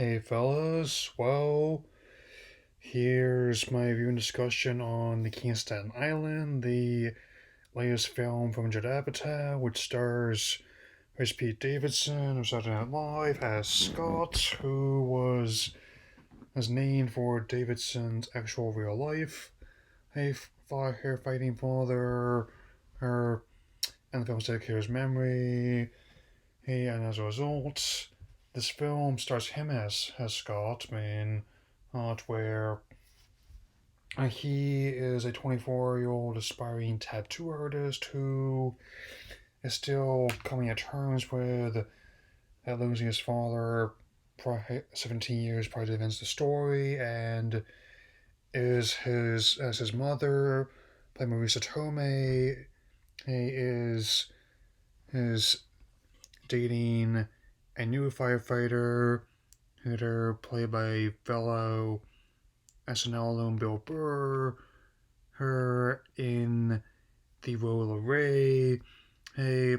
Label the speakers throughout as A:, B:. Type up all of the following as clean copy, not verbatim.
A: Hey fellas, well, here's my review and discussion on the King of Staten Island, the latest film from Judd Apatow, which stars Pete Davidson of Saturday Night Live as Scott, who was named for Davidson's actual real life, a fighting father, her, and the film's dedicated to his memory. And as a result, this film stars him as Scott, where he is a 24-year-old aspiring tattoo artist who is still coming to terms with losing his father 17 years prior to the events of the story, and his mother, played by Marisa Tomei, is dating a new firefighter played by fellow SNL alum Bill Burr, her in the role of Ray. Hey,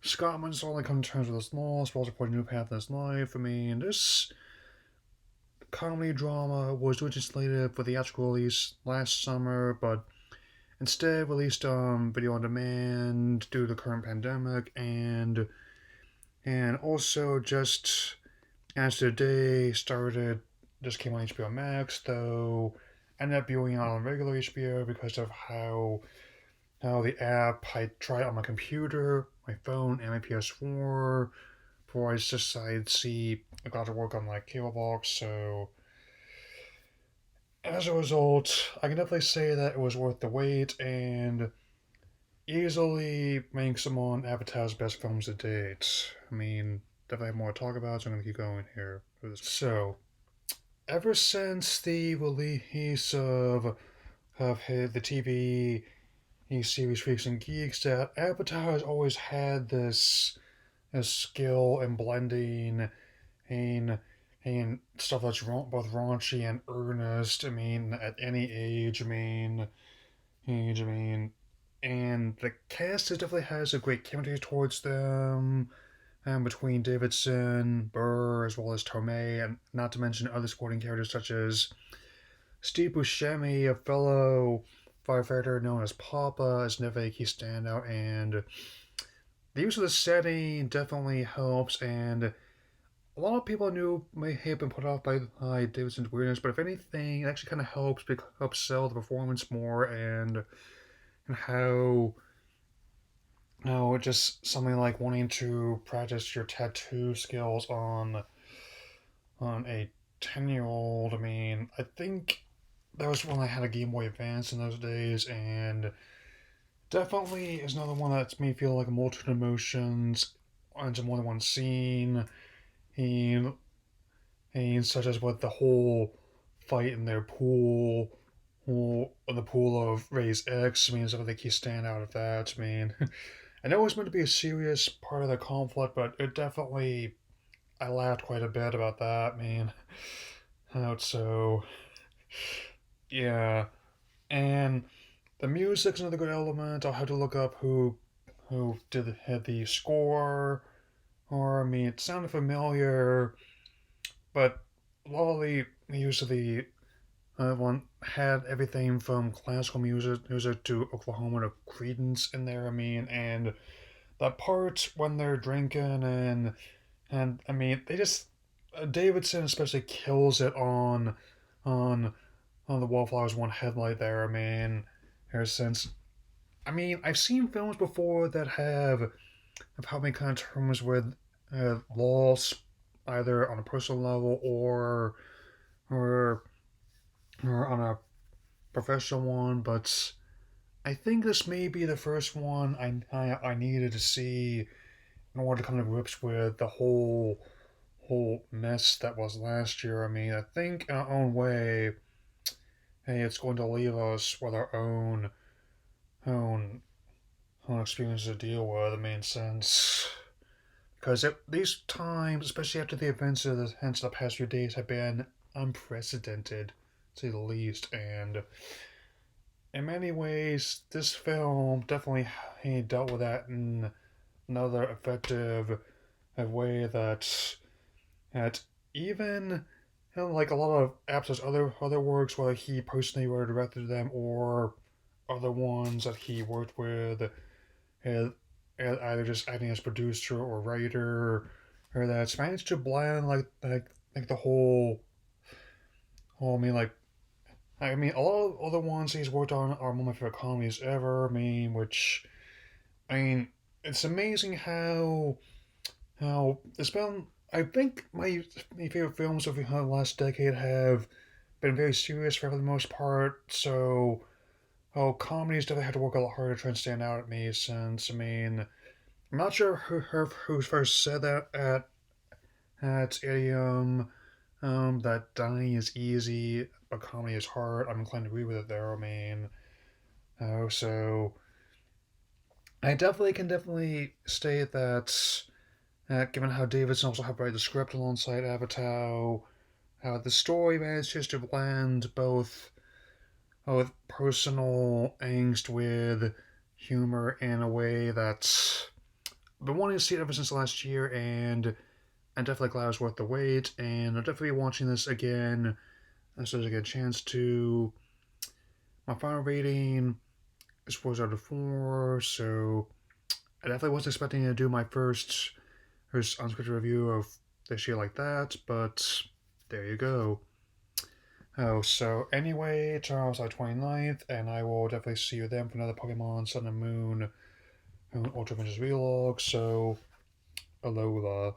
A: Scott must only come to terms with his loss while supporting a new path in his life. This comedy drama was originally slated for theatrical release last summer, but instead released on video on demand due to the current pandemic, and also just as the day started, just came on HBO Max, though ended up viewing it on regular HBO because of how the app, I tried it on my computer, my phone, and my PS4 before I just decided to see I got to work on my cable box. So as a result, I can definitely say that it was worth the wait and easily ranks among Apatow's best films to date. Definitely have more to talk about, so I'm gonna keep going here. So, ever since the release of the TV series Freaks and Geeks, that Apatow has always had this skill in blending and stuff that's both raunchy and earnest. At any age. And the cast definitely has a great chemistry towards them, between Davidson, Burr, as well as Tomei, and not to mention other supporting characters such as Steve Buscemi, a fellow firefighter known as Papa, is never a key standout, and the use of the setting definitely helps, and a lot of people knew may have been put off by Davidson's weirdness, but if anything, it actually kind of helps sell the performance more, and how just something like wanting to practice your tattoo skills on a 10-year-old. I think that was when I had a Game Boy Advance in those days, and definitely is another one that's made me feel like a multitude of emotions into more than one scene. And, and such as with the whole fight in their pool, or the pool of Ray's ex. Is like key stand out of that. I know it was meant to be a serious part of the conflict, but it definitely, I laughed quite a bit about that, man. So, yeah. And the music's another good element. I'll have to look up who had the score. Or it sounded familiar, but a lot of the use of the one had everything from classical music to Oklahoma to Credence in there. And that part when they're drinking, and they just, Davidson especially kills it on on the Wallflowers One headlight there. Ever since, I've seen films before that have helped me come to terms with loss, either on a personal level or or on a professional one, but I think this may be the first one I needed to see in order to come to grips with the whole mess that was last year. I think in our own way, hey, it's going to leave us with our own own experience to deal with. Since because these times, especially after the events of the past few days, have been unprecedented, to say the least, and in many ways, this film definitely dealt with that in another effective way that even like a lot of Apatow's other works, whether he personally wrote or directed them, or other ones that he worked with, uh, either just acting as producer or writer, or that's managed to blend like the whole. I mean, a lot of other ones he's worked on are one of my favorite comedies ever. I mean, it's amazing how it's been. I think my favorite films of the last decade have been very serious for the most part. So, comedies definitely had to work a lot harder to try and stand out at me. Since I'm not sure who first said that at Idiom. That dying is easy, but comedy is hard. I'm inclined to agree with it there. So I definitely state that, given how Davidson also helped write the script alongside Apatow, how the story manages to blend both personal angst with humor in a way that's been wanting to see it ever since last year, and I'm definitely glad it was worth the wait. And I'll definitely be watching this again as soon as I get a chance to. My final rating is 4 out of 4, so I definitely wasn't expecting to do my first unscripted review of this year like that, but there you go. So anyway, tomorrow's our 29th, and I will definitely see you then for another Pokemon Sun and Moon Ultra Adventures Vlog, so alola.